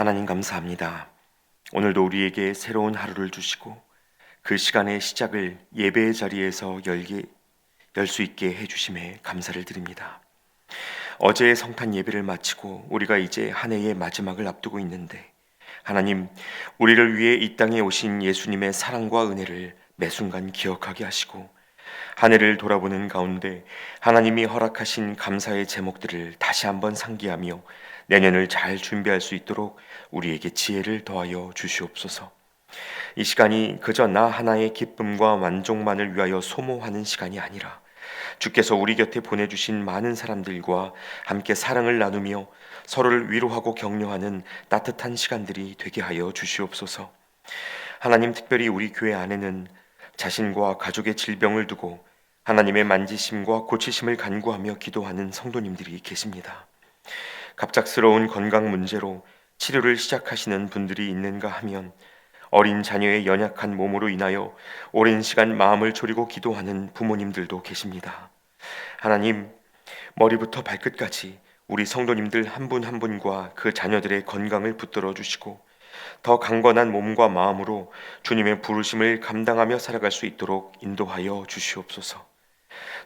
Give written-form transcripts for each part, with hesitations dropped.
하나님 감사합니다. 오늘도 우리에게 새로운 하루를 주시고 그 시간의 시작을 예배의 자리에서 열 수 있게 해주심에 감사를 드립니다. 어제의 성탄 예배를 마치고 우리가 이제 한 해의 마지막을 앞두고 있는데 하나님, 우리를 위해 이 땅에 오신 예수님의 사랑과 은혜를 매 순간 기억하게 하시고 한 해를 돌아보는 가운데 하나님이 허락하신 감사의 제목들을 다시 한번 상기하며 내년을 잘 준비할 수 있도록 우리에게 지혜를 더하여 주시옵소서. 이 시간이 그저 나 하나의 기쁨과 만족만을 위하여 소모하는 시간이 아니라 주께서 우리 곁에 보내주신 많은 사람들과 함께 사랑을 나누며 서로를 위로하고 격려하는 따뜻한 시간들이 되게 하여 주시옵소서. 하나님, 특별히 우리 교회 안에는 자신과 가족의 질병을 두고 하나님의 만지심과 고치심을 간구하며 기도하는 성도님들이 계십니다. 갑작스러운 건강 문제로 치료를 시작하시는 분들이 있는가 하면 어린 자녀의 연약한 몸으로 인하여 오랜 시간 마음을 졸이고 기도하는 부모님들도 계십니다. 하나님, 머리부터 발끝까지 우리 성도님들 한 분 한 분과 그 자녀들의 건강을 붙들어 주시고 더 강건한 몸과 마음으로 주님의 부르심을 감당하며 살아갈 수 있도록 인도하여 주시옵소서.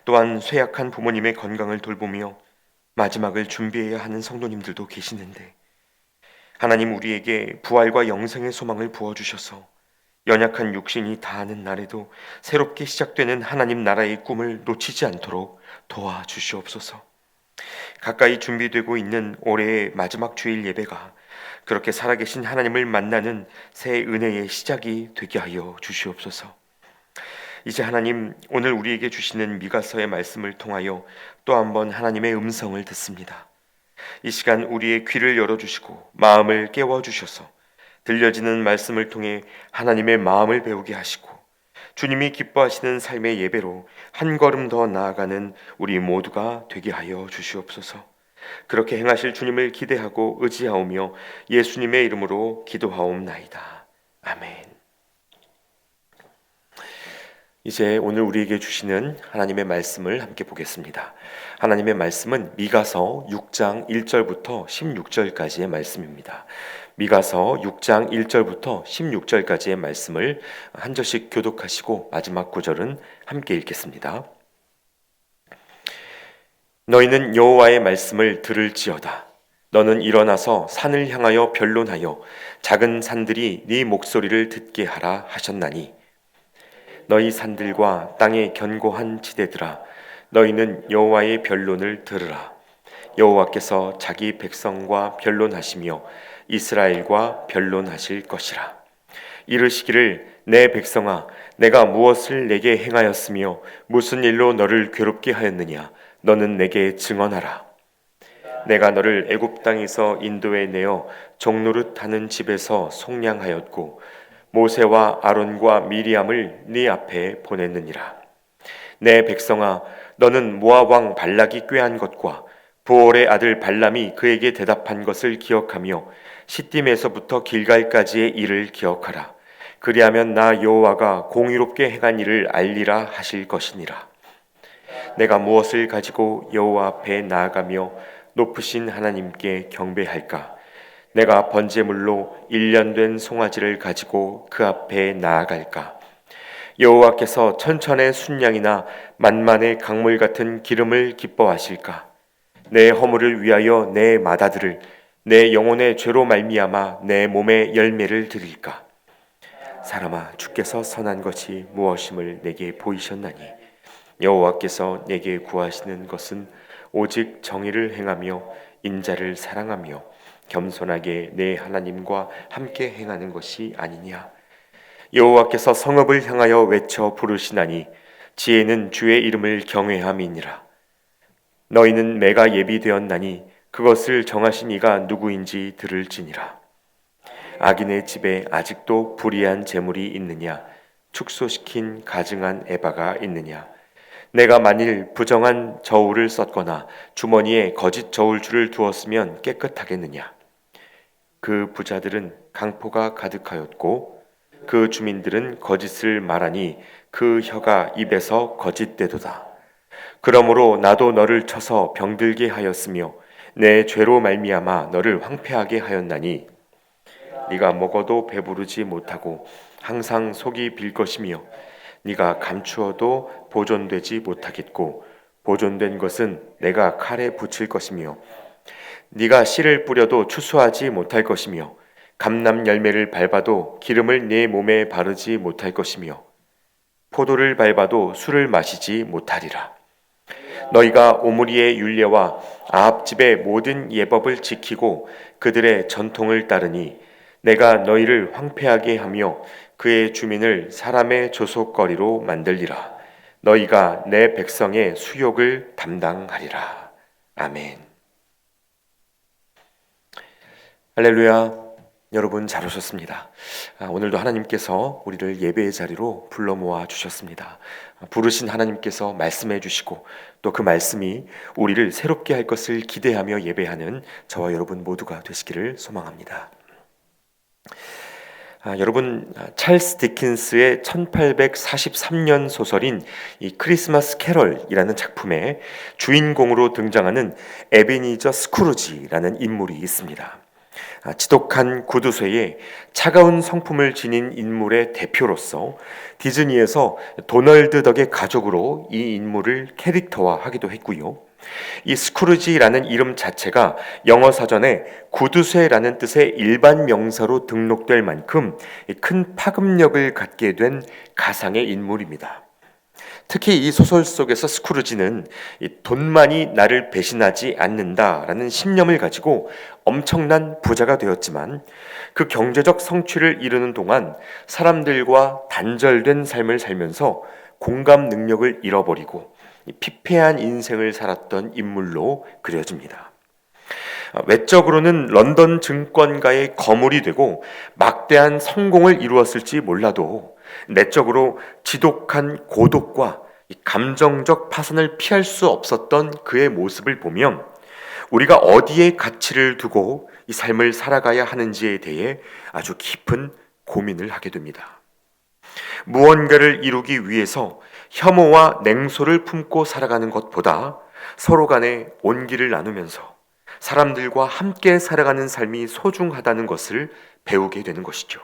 또한 쇠약한 부모님의 건강을 돌보며 마지막을 준비해야 하는 성도님들도 계시는데 하나님, 우리에게 부활과 영생의 소망을 부어주셔서 연약한 육신이 다하는 날에도 새롭게 시작되는 하나님 나라의 꿈을 놓치지 않도록 도와주시옵소서. 가까이 준비되고 있는 올해의 마지막 주일 예배가 그렇게 살아계신 하나님을 만나는 새 은혜의 시작이 되게 하여 주시옵소서. 이제 하나님, 오늘 우리에게 주시는 미가서의 말씀을 통하여 또 한번 하나님의 음성을 듣습니다. 이 시간 우리의 귀를 열어주시고 마음을 깨워주셔서 들려지는 말씀을 통해 하나님의 마음을 배우게 하시고 주님이 기뻐하시는 삶의 예배로 한 걸음 더 나아가는 우리 모두가 되게 하여 주시옵소서. 그렇게 행하실 주님을 기대하고 의지하오며 예수님의 이름으로 기도하옵나이다. 아멘. 이제 오늘 우리에게 주시는 하나님의 말씀을 함께 보겠습니다. 하나님의 말씀은 미가서 6장 1절부터 16절까지의 말씀입니다. 미가서 6장 1절부터 16절까지의 말씀을 한 절씩 교독하시고 마지막 구절은 함께 읽겠습니다. 너희는 여호와의 말씀을 들을지어다. 너는 일어나서 산을 향하여 변론하여 작은 산들이 네 목소리를 듣게 하라 하셨나니 너희 산들과 땅의 견고한 지대들아, 너희는 여호와의 변론을 들으라. 여호와께서 자기 백성과 변론하시며 이스라엘과 변론하실 것이라. 이르시기를 내 백성아, 내가 무엇을 내게 행하였으며 무슨 일로 너를 괴롭게 하였느냐? 너는 내게 증언하라. 내가 너를 애굽 땅에서 인도해 내어 종노릇 하는 집에서 속량하였고 모세와 아론과 미리암을 네 앞에 보냈느니라. 내 백성아, 너는 모압 왕 발락이 꾀한 것과 부올의 아들 발람이 그에게 대답한 것을 기억하며 시딤에서부터 길갈까지의 일을 기억하라. 그리하면 나 여호와가 공의롭게 행한 일을 알리라 하실 것이니라. 내가 무엇을 가지고 여호와 앞에 나아가며 높으신 하나님께 경배할까? 내가 번제물로 1년 된 송아지를 가지고 그 앞에 나아갈까? 여호와께서 천천의 순양이나 만만의 강물 같은 기름을 기뻐하실까? 내 허물을 위하여 내 맏아들을, 내 영혼의 죄로 말미암아 내 몸의 열매를 드릴까? 사람아, 주께서 선한 것이 무엇임을 내게 보이셨나니 여호와께서 내게 구하시는 것은 오직 정의를 행하며 인자를 사랑하며 겸손하게 내 하나님과 함께 행하는 것이 아니냐. 여호와께서 성읍을 향하여 외쳐 부르시나니 지혜는 주의 이름을 경외함이니라. 너희는 매가 예비되었나니 그것을 정하신 이가 누구인지 들을지니라. 악인의 집에 아직도 불의한 재물이 있느냐? 축소시킨 가증한 에바가 있느냐? 내가 만일 부정한 저울을 썼거나 주머니에 거짓 저울줄을 두었으면 깨끗하겠느냐? 그 부자들은 강포가 가득하였고 그 주민들은 거짓을 말하니 그 혀가 입에서 거짓되도다. 그러므로 나도 너를 쳐서 병들게 하였으며 내 죄로 말미암아 너를 황폐하게 하였나니 네가 먹어도 배부르지 못하고 항상 속이 빌 것이며 네가 감추어도 보존되지 못하겠고 보존된 것은 내가 칼에 붙일 것이며 네가 씨를 뿌려도 추수하지 못할 것이며 감람 열매를 밟아도 기름을 네 몸에 바르지 못할 것이며 포도를 밟아도 술을 마시지 못하리라. 너희가 오므리의 율례와 아합 집의 모든 예법을 지키고 그들의 전통을 따르니 내가 너희를 황폐하게 하며 그의 주민을 사람의 조속거리로 만들리라. 너희가 내 백성의 수욕을 담당하리라. 아멘. 할렐루야. 여러분 잘 오셨습니다. 오늘도 하나님께서 우리를 예배의 자리로 불러 모아 주셨습니다. 부르신 하나님께서 말씀해 주시고 또 그 말씀이 우리를 새롭게 할 것을 기대하며 예배하는 저와 여러분 모두가 되시기를 소망합니다. 여러분, 찰스 디킨스의 1843년 소설인 이 크리스마스 캐럴이라는 작품의 주인공으로 등장하는 에베니저 스크루지라는 인물이 있습니다. 지독한 구두쇠에 차가운 성품을 지닌 인물의 대표로서 디즈니에서 도널드 덕의 가족으로 이 인물을 캐릭터화하기도 했고요. 이 스크루지라는 이름 자체가 영어 사전에 구두쇠라는 뜻의 일반 명사로 등록될 만큼 큰 파급력을 갖게 된 가상의 인물입니다. 특히 이 소설 속에서 스크루지는 돈만이 나를 배신하지 않는다라는 신념을 가지고 엄청난 부자가 되었지만 그 경제적 성취를 이루는 동안 사람들과 단절된 삶을 살면서 공감 능력을 잃어버리고 피폐한 인생을 살았던 인물로 그려집니다. 외적으로는 런던 증권가의 거물이 되고 막대한 성공을 이루었을지 몰라도 내적으로 지독한 고독과 감정적 파산을 피할 수 없었던 그의 모습을 보면 우리가 어디에 가치를 두고 이 삶을 살아가야 하는지에 대해 아주 깊은 고민을 하게 됩니다. 무언가를 이루기 위해서 혐오와 냉소를 품고 살아가는 것보다 서로 간에 온기를 나누면서 사람들과 함께 살아가는 삶이 소중하다는 것을 배우게 되는 것이죠.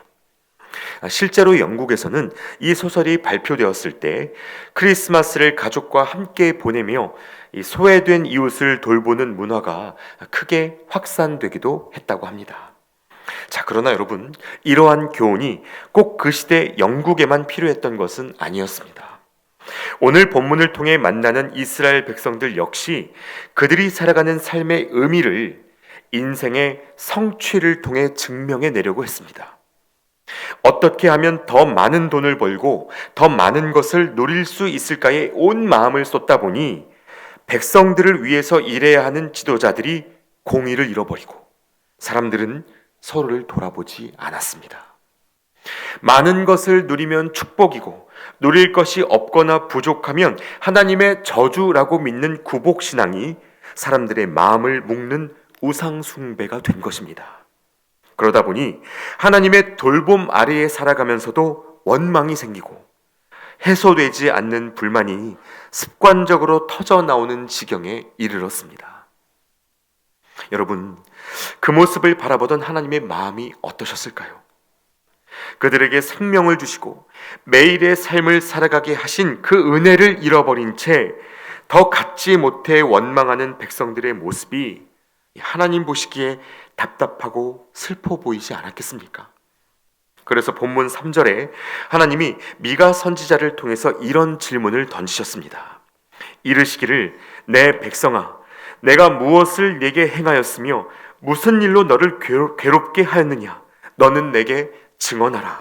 실제로 영국에서는 이 소설이 발표되었을 때 크리스마스를 가족과 함께 보내며 이 소외된 이웃을 돌보는 문화가 크게 확산되기도 했다고 합니다. 자, 그러나 여러분, 이러한 교훈이 꼭 그 시대 영국에만 필요했던 것은 아니었습니다. 오늘 본문을 통해 만나는 이스라엘 백성들 역시 그들이 살아가는 삶의 의미를 인생의 성취를 통해 증명해 내려고 했습니다. 어떻게 하면 더 많은 돈을 벌고 더 많은 것을 누릴 수 있을까에 온 마음을 쏟다 보니 백성들을 위해서 일해야 하는 지도자들이 공의를 잃어버리고 사람들은 서로를 돌아보지 않았습니다. 많은 것을 누리면 축복이고 누릴 것이 없거나 부족하면 하나님의 저주라고 믿는 구복신앙이 사람들의 마음을 묶는 우상숭배가 된 것입니다. 그러다 보니 하나님의 돌봄 아래에 살아가면서도 원망이 생기고 해소되지 않는 불만이 습관적으로 터져나오는 지경에 이르렀습니다. 여러분, 그 모습을 바라보던 하나님의 마음이 어떠셨을까요? 그들에게 생명을 주시고 매일의 삶을 살아가게 하신 그 은혜를 잃어버린 채 더 갖지 못해 원망하는 백성들의 모습이 하나님 보시기에 답답하고 슬퍼 보이지 않았겠습니까? 그래서 본문 3절에 하나님이 미가 선지자를 통해서 이런 질문을 던지셨습니다. 이르시기를 내 백성아, 내가 무엇을 네게 행하였으며 무슨 일로 너를 괴롭게 하였느냐? 너는 내게 증언하라.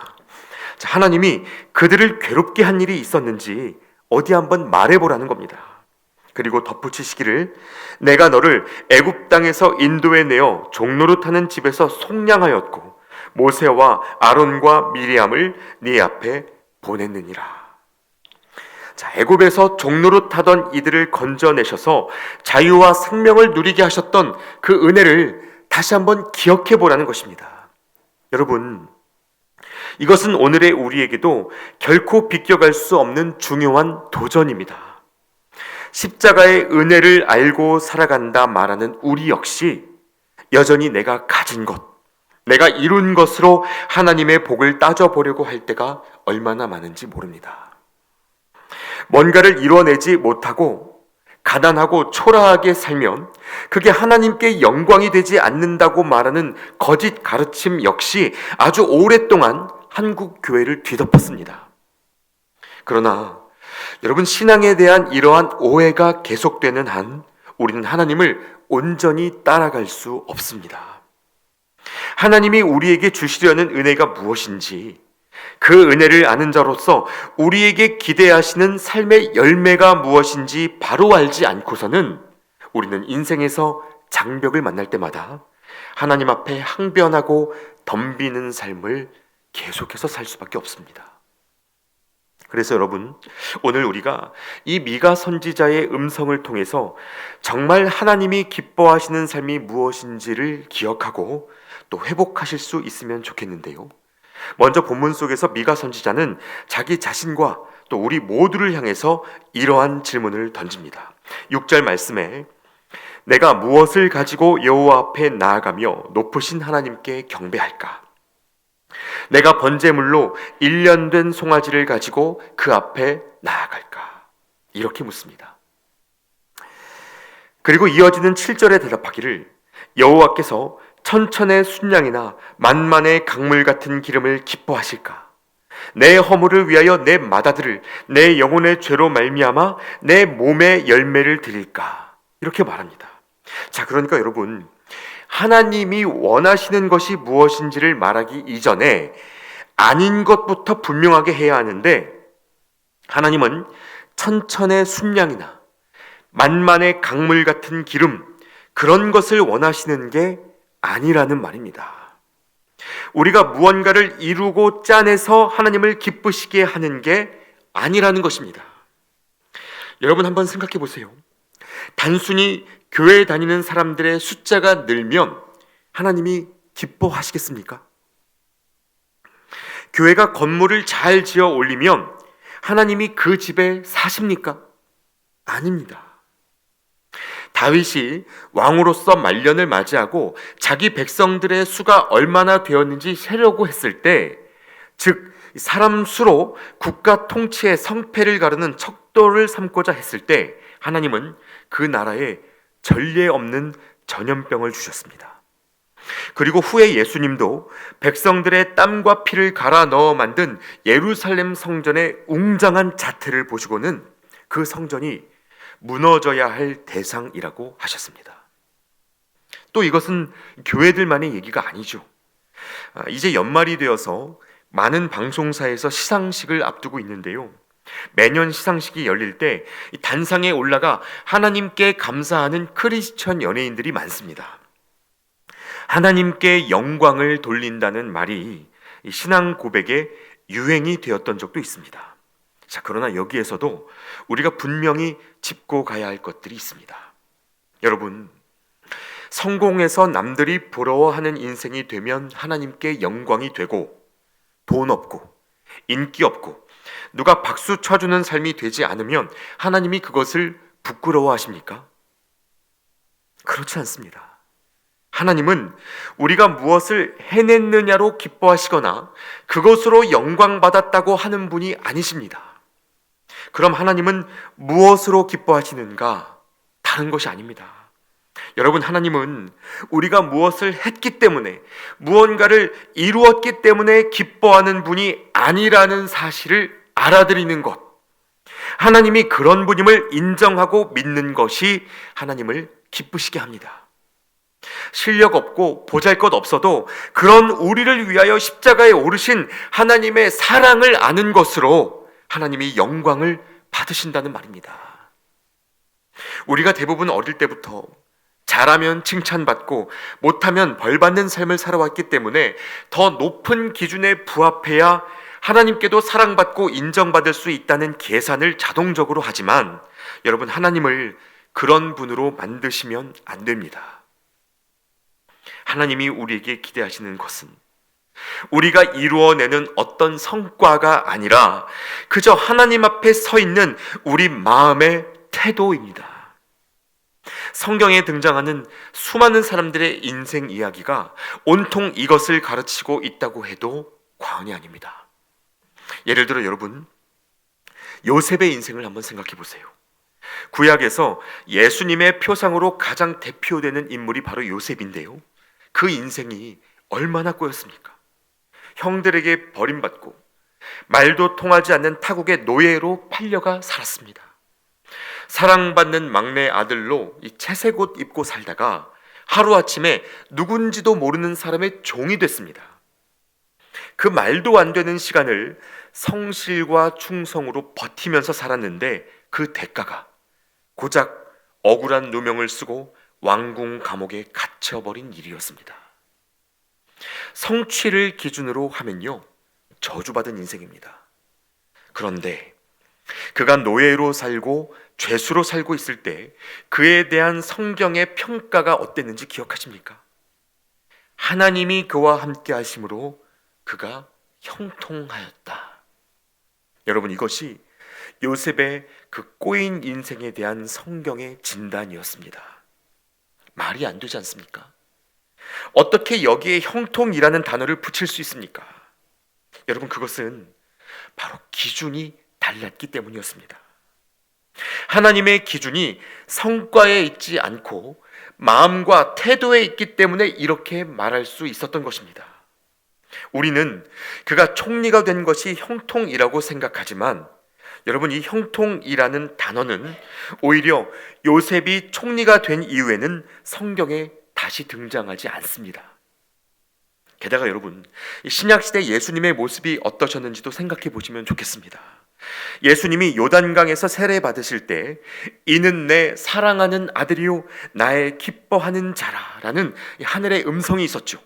자, 하나님이 그들을 괴롭게 한 일이 있었는지 어디 한번 말해보라는 겁니다. 그리고 덧붙이시기를 내가 너를 애굽 땅에서 인도해 내어 종노릇하는 집에서 속량하였고 모세와 아론과 미리암을 네 앞에 보냈느니라. 자, 애굽에서 종노릇하던 이들을 건져내셔서 자유와 생명을 누리게 하셨던 그 은혜를 다시 한번 기억해 보라는 것입니다. 여러분, 이것은 오늘의 우리에게도 결코 비껴갈 수 없는 중요한 도전입니다. 십자가의 은혜를 알고 살아간다 말하는 우리 역시 여전히 내가 가진 것, 내가 이룬 것으로 하나님의 복을 따져보려고 할 때가 얼마나 많은지 모릅니다. 뭔가를 이뤄내지 못하고 가난하고 초라하게 살면 그게 하나님께 영광이 되지 않는다고 말하는 거짓 가르침 역시 아주 오랫동안 한국 교회를 뒤덮었습니다. 그러나 여러분, 신앙에 대한 이러한 오해가 계속되는 한 우리는 하나님을 온전히 따라갈 수 없습니다. 하나님이 우리에게 주시려는 은혜가 무엇인지, 그 은혜를 아는 자로서 우리에게 기대하시는 삶의 열매가 무엇인지 바로 알지 않고서는 우리는 인생에서 장벽을 만날 때마다 하나님 앞에 항변하고 덤비는 삶을 계속해서 살 수밖에 없습니다. 그래서 여러분, 오늘 우리가 이 미가 선지자의 음성을 통해서 정말 하나님이 기뻐하시는 삶이 무엇인지를 기억하고 또 회복하실 수 있으면 좋겠는데요. 먼저 본문 속에서 미가 선지자는 자기 자신과 또 우리 모두를 향해서 이러한 질문을 던집니다. 6절 말씀에 내가 무엇을 가지고 여호와 앞에 나아가며 높으신 하나님께 경배할까? 내가 번제물로 1년 된 송아지를 가지고 그 앞에 나아갈까? 이렇게 묻습니다. 그리고 이어지는 7절에 대답하기를 여호와께서 천천의 순양이나 만만의 강물 같은 기름을 기뻐하실까? 내 허물을 위하여 내 맏아들을 내 영혼의 죄로 말미암아 내 몸의 열매를 드릴까? 이렇게 말합니다. 자, 그러니까 여러분, 하나님이 원하시는 것이 무엇인지를 말하기 이전에 아닌 것부터 분명하게 해야 하는데, 하나님은 천천의 순양이나 만만의 강물 같은 기름, 그런 것을 원하시는 게 아니라는 말입니다. 우리가 무언가를 이루고 짜내서 하나님을 기쁘시게 하는 게 아니라는 것입니다. 여러분, 한번 생각해 보세요. 단순히 교회 다니는 사람들의 숫자가 늘면 하나님이 기뻐하시겠습니까? 교회가 건물을 잘 지어 올리면 하나님이 그 집에 사십니까? 아닙니다. 다윗이 왕으로서 말년을 맞이하고 자기 백성들의 수가 얼마나 되었는지 세려고 했을 때, 즉 사람 수로 국가 통치의 성패를 가르는 척도를 삼고자 했을 때 하나님은 그 나라에 전례 없는 전염병을 주셨습니다. 그리고 후에 예수님도 백성들의 땀과 피를 갈아 넣어 만든 예루살렘 성전의 웅장한 자태를 보시고는 그 성전이 무너져야 할 대상이라고 하셨습니다. 또 이것은 교회들만의 얘기가 아니죠. 이제 연말이 되어서 많은 방송사에서 시상식을 앞두고 있는데요. 매년 시상식이 열릴 때 단상에 올라가 하나님께 감사하는 크리스천 연예인들이 많습니다. 하나님께 영광을 돌린다는 말이 신앙 고백의 유행이 되었던 적도 있습니다. 자, 그러나 여기에서도 우리가 분명히 짚고 가야 할 것들이 있습니다. 여러분, 성공해서 남들이 부러워하는 인생이 되면 하나님께 영광이 되고, 돈 없고 인기 없고 누가 박수 쳐주는 삶이 되지 않으면 하나님이 그것을 부끄러워하십니까? 그렇지 않습니다. 하나님은 우리가 무엇을 해냈느냐로 기뻐하시거나 그것으로 영광받았다고 하는 분이 아니십니다. 그럼 하나님은 무엇으로 기뻐하시는가? 다른 것이 아닙니다. 여러분, 하나님은 우리가 무엇을 했기 때문에, 무언가를 이루었기 때문에 기뻐하는 분이 아니라는 사실을 알아들이는 것, 하나님이 그런 분임을 인정하고 믿는 것이 하나님을 기쁘시게 합니다. 실력 없고 보잘것 없어도 그런 우리를 위하여 십자가에 오르신 하나님의 사랑을 아는 것으로 하나님이 영광을 받으신다는 말입니다. 우리가 대부분 어릴 때부터 잘하면 칭찬받고 못하면 벌받는 삶을 살아왔기 때문에 더 높은 기준에 부합해야 하나님께도 사랑받고 인정받을 수 있다는 계산을 자동적으로 하지만, 여러분, 하나님을 그런 분으로 만드시면 안 됩니다. 하나님이 우리에게 기대하시는 것은 우리가 이루어내는 어떤 성과가 아니라 그저 하나님 앞에 서 있는 우리 마음의 태도입니다. 성경에 등장하는 수많은 사람들의 인생 이야기가 온통 이것을 가르치고 있다고 해도 과언이 아닙니다. 예를 들어 여러분, 요셉의 인생을 한번 생각해 보세요. 구약에서 예수님의 표상으로 가장 대표되는 인물이 바로 요셉인데요, 그 인생이 얼마나 꼬였습니까? 형들에게 버림받고 말도 통하지 않는 타국의 노예로 팔려가 살았습니다. 사랑받는 막내 아들로 이 채색 옷 입고 살다가 하루아침에 누군지도 모르는 사람의 종이 됐습니다. 그 말도 안 되는 시간을 성실과 충성으로 버티면서 살았는데 그 대가가 고작 억울한 누명을 쓰고 왕궁 감옥에 갇혀버린 일이었습니다. 성취를 기준으로 하면요, 저주받은 인생입니다. 그런데 그가 노예로 살고 죄수로 살고 있을 때 그에 대한 성경의 평가가 어땠는지 기억하십니까? 하나님이 그와 함께 하심으로 그가 형통하였다. 여러분, 이것이 요셉의 그 꼬인 인생에 대한 성경의 진단이었습니다. 말이 안 되지 않습니까? 어떻게 여기에 형통이라는 단어를 붙일 수 있습니까? 여러분, 그것은 바로 기준이 달랐기 때문이었습니다. 하나님의 기준이 성과에 있지 않고 마음과 태도에 있기 때문에 이렇게 말할 수 있었던 것입니다. 우리는 그가 총리가 된 것이 형통이라고 생각하지만 여러분, 이 형통이라는 단어는 오히려 요셉이 총리가 된 이후에는 성경에 다시 등장하지 않습니다. 게다가 여러분, 신약시대 예수님의 모습이 어떠셨는지도 생각해 보시면 좋겠습니다. 예수님이 요단강에서 세례 받으실 때 이는 내 사랑하는 아들이요 나의 기뻐하는 자라라는 하늘의 음성이 있었죠.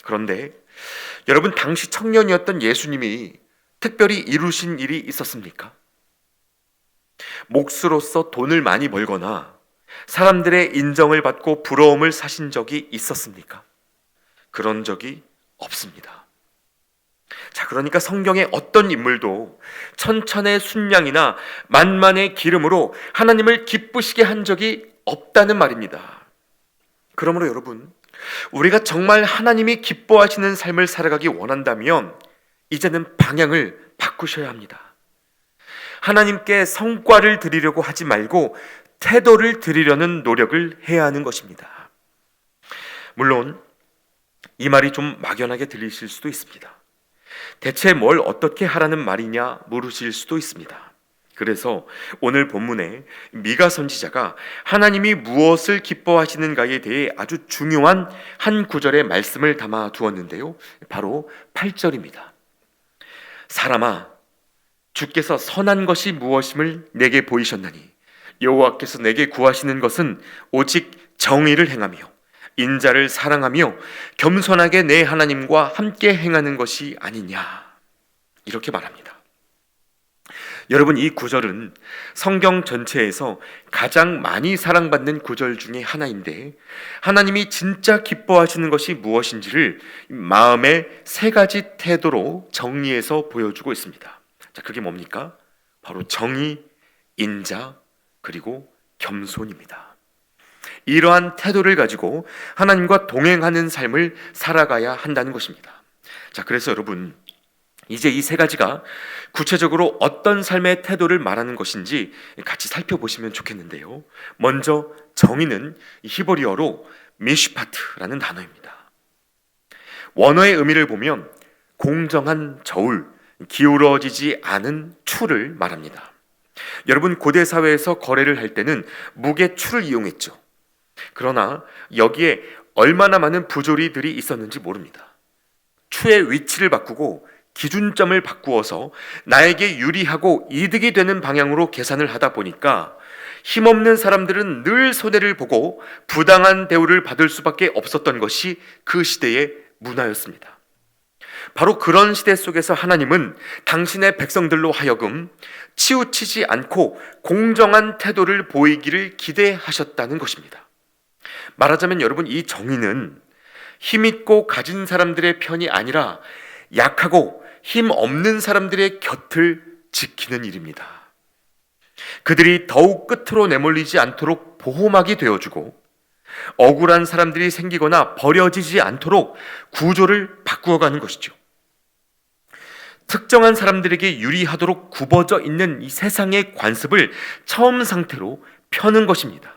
그런데 여러분, 당시 청년이었던 예수님이 특별히 이루신 일이 있었습니까? 몫으로서 돈을 많이 벌거나 사람들의 인정을 받고 부러움을 사신 적이 있었습니까? 그런 적이 없습니다. 자, 그러니까 성경의 어떤 인물도 천천의 순양이나 만만의 기름으로 하나님을 기쁘시게 한 적이 없다는 말입니다. 그러므로 여러분, 우리가 정말 하나님이 기뻐하시는 삶을 살아가기 원한다면 이제는 방향을 바꾸셔야 합니다. 하나님께 성과를 드리려고 하지 말고 태도를 드리려는 노력을 해야 하는 것입니다. 물론 이 말이 좀 막연하게 들리실 수도 있습니다. 대체 뭘 어떻게 하라는 말이냐 물으실 수도 있습니다. 그래서 오늘 본문에 미가 선지자가 하나님이 무엇을 기뻐하시는가에 대해 아주 중요한 한 구절의 말씀을 담아 두었는데요, 바로 8절입니다. 사람아, 주께서 선한 것이 무엇임을 내게 보이셨나니 여호와께서 내게 구하시는 것은 오직 정의를 행하며 인자를 사랑하며 겸손하게 내 하나님과 함께 행하는 것이 아니냐, 이렇게 말합니다. 여러분, 이 구절은 성경 전체에서 가장 많이 사랑받는 구절 중에 하나인데 하나님이 진짜 기뻐하시는 것이 무엇인지를 마음의 세 가지 태도로 정리해서 보여주고 있습니다. 자, 그게 뭡니까? 바로 정의, 인자, 그리고 겸손입니다. 이러한 태도를 가지고 하나님과 동행하는 삶을 살아가야 한다는 것입니다. 자, 그래서 여러분, 이제 이 세 가지가 구체적으로 어떤 삶의 태도를 말하는 것인지 같이 살펴보시면 좋겠는데요, 먼저 정의는 히브리어로 미슈파트라는 단어입니다. 원어의 의미를 보면 공정한 저울, 기울어지지 않은 추를 말합니다. 여러분, 고대 사회에서 거래를 할 때는 무게 추를 이용했죠. 그러나 여기에 얼마나 많은 부조리들이 있었는지 모릅니다. 추의 위치를 바꾸고 기준점을 바꾸어서 나에게 유리하고 이득이 되는 방향으로 계산을 하다 보니까 힘없는 사람들은 늘 손해를 보고 부당한 대우를 받을 수밖에 없었던 것이 그 시대의 문화였습니다. 바로 그런 시대 속에서 하나님은 당신의 백성들로 하여금 치우치지 않고 공정한 태도를 보이기를 기대하셨다는 것입니다. 말하자면 여러분, 이 정의는 힘있고 가진 사람들의 편이 아니라 약하고 힘 없는 사람들의 곁을 지키는 일입니다. 그들이 더욱 끝으로 내몰리지 않도록 보호막이 되어주고, 억울한 사람들이 생기거나 버려지지 않도록 구조를 바꾸어가는 것이죠. 특정한 사람들에게 유리하도록 굽어져 있는 이 세상의 관습을 처음 상태로 펴는 것입니다.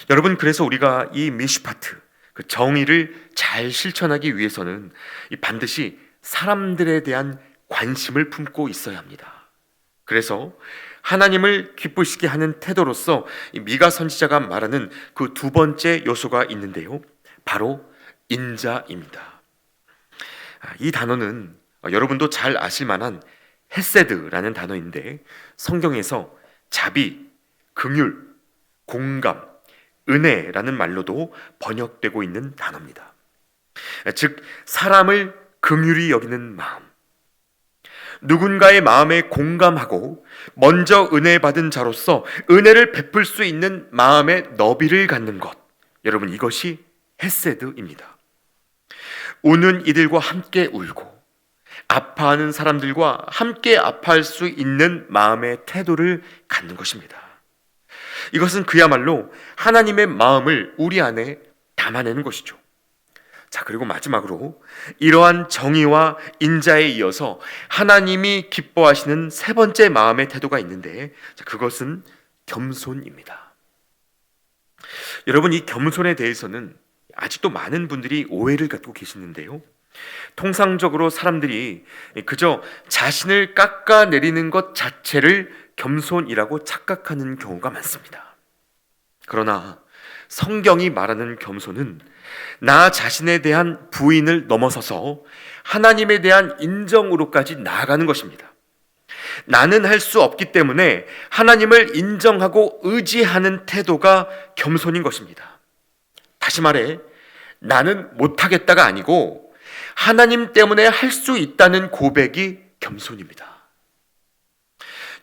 여러분, 그래서 우리가 이 미슈파트, 그 정의를 잘 실천하기 위해서는 반드시 사람들에 대한 관심을 품고 있어야 합니다. 그래서 하나님을 기쁘시게 하는 태도로서 미가 선지자가 말하는 그 두 번째 요소가 있는데요, 바로 인자입니다. 이 단어는 여러분도 잘 아실 만한 헤세드라는 단어인데, 성경에서 자비, 긍휼, 공감, 은혜라는 말로도 번역되고 있는 단어입니다. 즉, 사람을 긍휼히 여기는 마음, 누군가의 마음에 공감하고 먼저 은혜 받은 자로서 은혜를 베풀 수 있는 마음의 너비를 갖는 것, 여러분, 이것이 헤세드입니다. 우는 이들과 함께 울고 아파하는 사람들과 함께 아파할 수 있는 마음의 태도를 갖는 것입니다. 이것은 그야말로 하나님의 마음을 우리 안에 담아내는 것이죠. 자, 그리고 마지막으로 이러한 정의와 인자에 이어서 하나님이 기뻐하시는 세 번째 마음의 태도가 있는데, 그것은 겸손입니다. 여러분, 이 겸손에 대해서는 아직도 많은 분들이 오해를 갖고 계시는데요, 통상적으로 사람들이 그저 자신을 깎아내리는 것 자체를 겸손이라고 착각하는 경우가 많습니다. 그러나 성경이 말하는 겸손은 나 자신에 대한 부인을 넘어서서 하나님에 대한 인정으로까지 나아가는 것입니다. 나는 할 수 없기 때문에 하나님을 인정하고 의지하는 태도가 겸손인 것입니다. 다시 말해, 나는 못하겠다가 아니고 하나님 때문에 할 수 있다는 고백이 겸손입니다.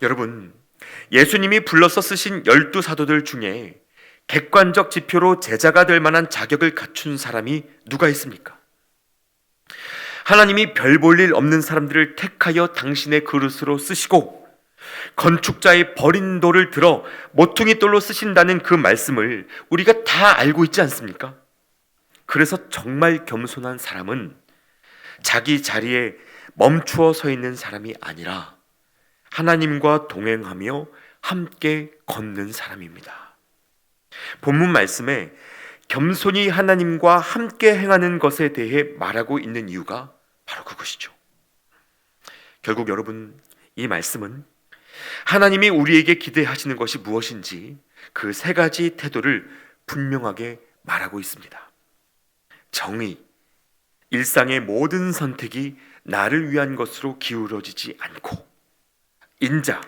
여러분, 예수님이 불러서 쓰신 12사도들 중에 객관적 지표로 제자가 될 만한 자격을 갖춘 사람이 누가 있습니까? 하나님이 별 볼 일 없는 사람들을 택하여 당신의 그릇으로 쓰시고 건축자의 버린 돌을 들어 모퉁이 돌로 쓰신다는 그 말씀을 우리가 다 알고 있지 않습니까? 그래서 정말 겸손한 사람은 자기 자리에 멈추어 서 있는 사람이 아니라 하나님과 동행하며 함께 걷는 사람입니다. 본문 말씀에 겸손히 하나님과 함께 행하는 것에 대해 말하고 있는 이유가 바로 그것이죠. 결국 여러분, 이 말씀은 하나님이 우리에게 기대하시는 것이 무엇인지 그 세 가지 태도를 분명하게 말하고 있습니다. 정의, 일상의 모든 선택이 나를 위한 것으로 기울어지지 않고, 인자,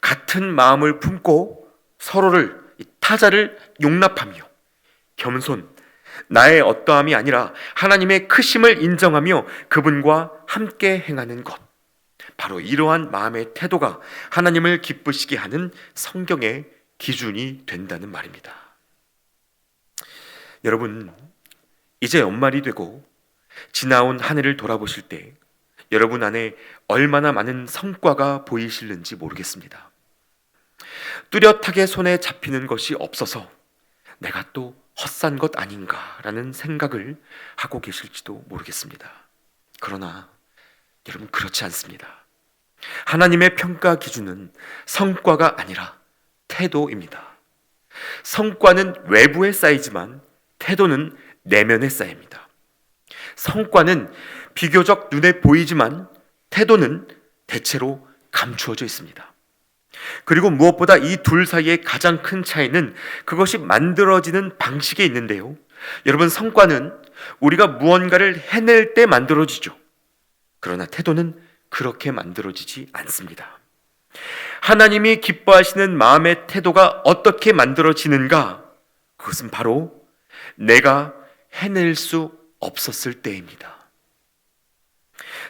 같은 마음을 품고 서로를, 타자를 용납하며, 겸손, 나의 어떠함이 아니라 하나님의 크심을 인정하며 그분과 함께 행하는 것, 바로 이러한 마음의 태도가 하나님을 기쁘시게 하는 성경의 기준이 된다는 말입니다. 여러분, 이제 연말이 되고 지나온 한 해를 돌아보실 때 여러분 안에 얼마나 많은 성과가 보이실는지 모르겠습니다. 뚜렷하게 손에 잡히는 것이 없어서 내가 또 헛산 것 아닌가라는 생각을 하고 계실지도 모르겠습니다. 그러나 여러분, 그렇지 않습니다. 하나님의 평가 기준은 성과가 아니라 태도입니다. 성과는 외부에 쌓이지만 태도는 내면에 쌓입니다. 성과는 비교적 눈에 보이지만 태도는 대체로 감추어져 있습니다. 그리고 무엇보다 이 둘 사이의 가장 큰 차이는 그것이 만들어지는 방식에 있는데요, 여러분, 성과는 우리가 무언가를 해낼 때 만들어지죠. 그러나 태도는 그렇게 만들어지지 않습니다. 하나님이 기뻐하시는 마음의 태도가 어떻게 만들어지는가? 그것은 바로 내가 해낼 수 없었을 때입니다.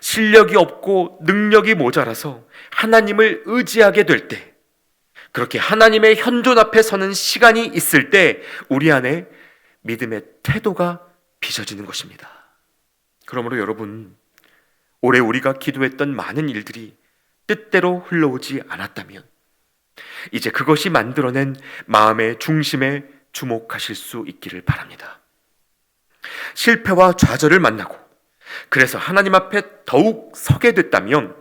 실력이 없고 능력이 모자라서 하나님을 의지하게 될 때, 그렇게 하나님의 현존 앞에 서는 시간이 있을 때 우리 안에 믿음의 태도가 빚어지는 것입니다. 그러므로 여러분, 올해 우리가 기도했던 많은 일들이 뜻대로 흘러오지 않았다면 이제 그것이 만들어낸 마음의 중심에 주목하실 수 있기를 바랍니다. 실패와 좌절을 만나고 그래서 하나님 앞에 더욱 서게 됐다면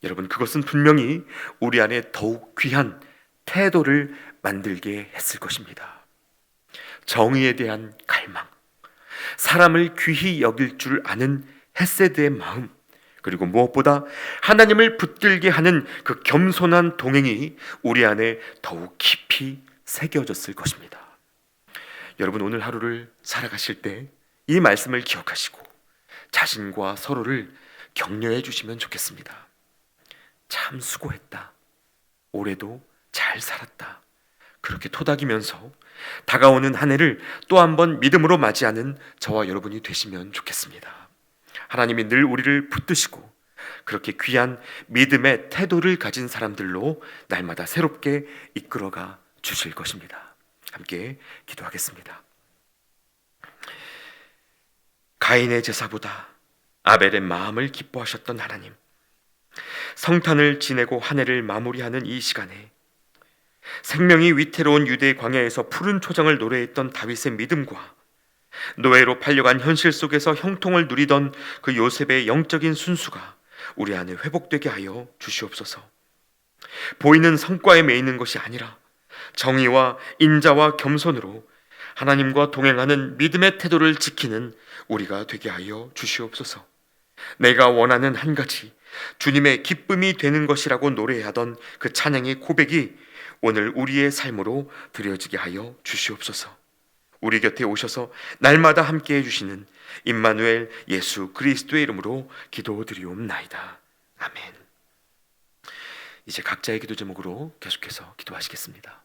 여러분, 그것은 분명히 우리 안에 더욱 귀한 태도를 만들게 했을 것입니다. 정의에 대한 갈망, 사람을 귀히 여길 줄 아는 헤세드의 마음, 그리고 무엇보다 하나님을 붙들게 하는 그 겸손한 동행이 우리 안에 더욱 깊이 새겨졌을 것입니다. 여러분, 오늘 하루를 살아가실 때 이 말씀을 기억하시고 자신과 서로를 격려해 주시면 좋겠습니다. 참 수고했다. 올해도 잘 살았다. 그렇게 토닥이면서 다가오는 한 해를 또 한 번 믿음으로 맞이하는 저와 여러분이 되시면 좋겠습니다. 하나님이 늘 우리를 붙드시고 그렇게 귀한 믿음의 태도를 가진 사람들로 날마다 새롭게 이끌어가 주실 것입니다. 함께 기도하겠습니다. 가인의 제사보다 아벨의 마음을 기뻐하셨던 하나님, 성탄을 지내고 한 해를 마무리하는 이 시간에 생명이 위태로운 유대 광야에서 푸른 초장을 노래했던 다윗의 믿음과 노예로 팔려간 현실 속에서 형통을 누리던 그 요셉의 영적인 순수가 우리 안에 회복되게 하여 주시옵소서. 보이는 성과에 매이는 것이 아니라 정의와 인자와 겸손으로 하나님과 동행하는 믿음의 태도를 지키는 우리가 되게 하여 주시옵소서. 내가 원하는 한 가지, 주님의 기쁨이 되는 것이라고 노래하던 그 찬양의 고백이 오늘 우리의 삶으로 드려지게 하여 주시옵소서. 우리 곁에 오셔서 날마다 함께해 주시는 임마누엘 예수 그리스도의 이름으로 기도드리옵나이다. 아멘. 이제 각자의 기도 제목으로 계속해서 기도하시겠습니다.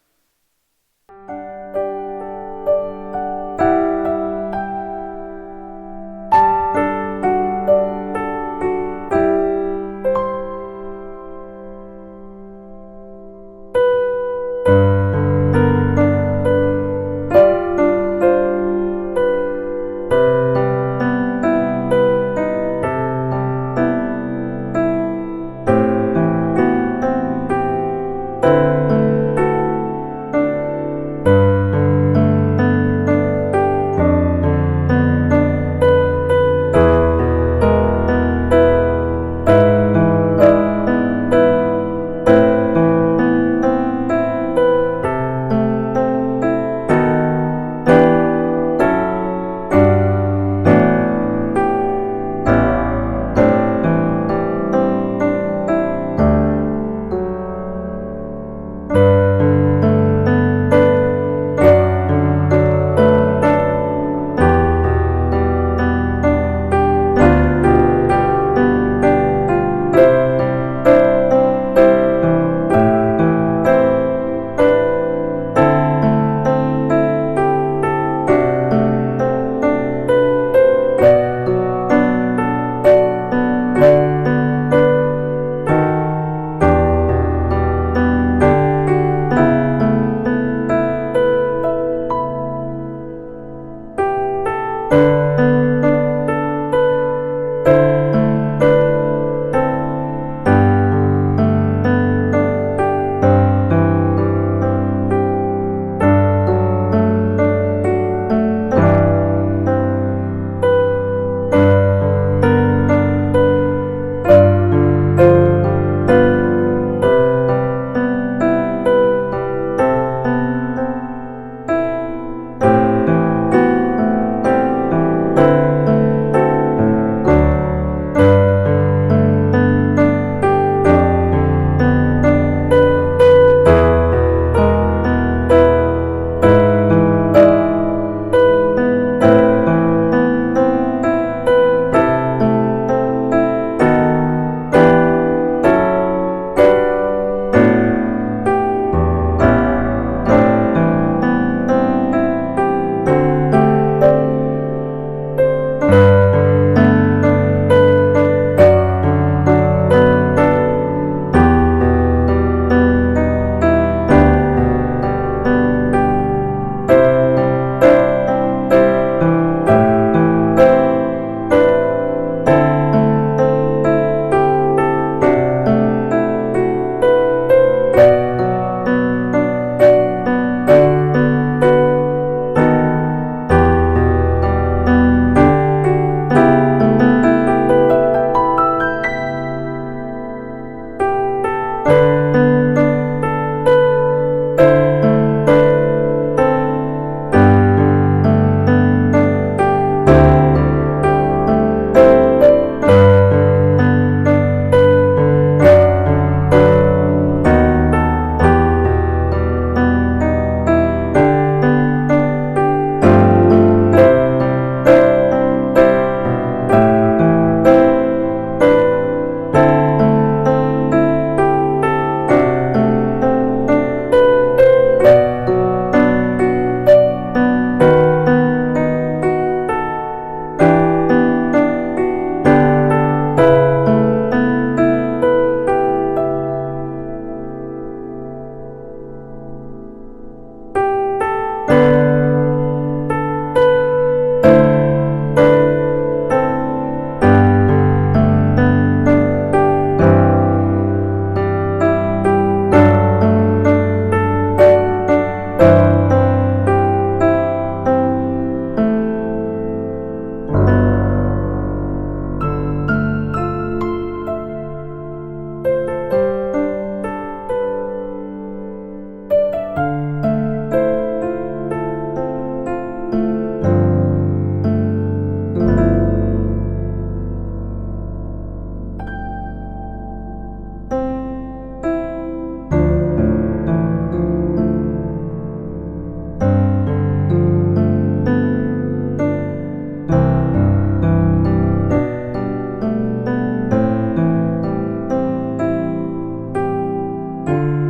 아멘.